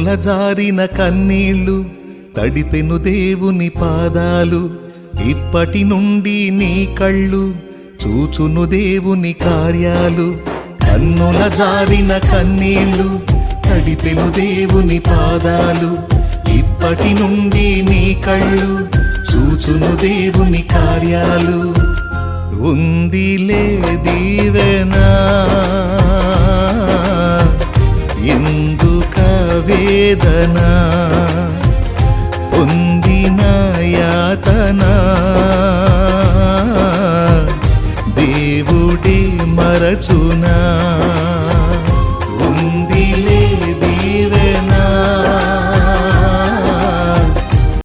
కన్నుల జారిన కన్నీళ్ళు తడిపెను దేవుని పాదాలు. ఇప్పటి నుండి నీ కళ్ళు చూచును దేవుని కార్యాలు. కన్నుల జారిన కన్నీళ్ళు తడిపెను దేవుని పాదాలు. ఇప్పటి నుండి నీ కళ్ళు చూచును దేవుని కార్యాలు. ఉందిలే దీవెనా ఎందుక వేదన, పొందిన యాతన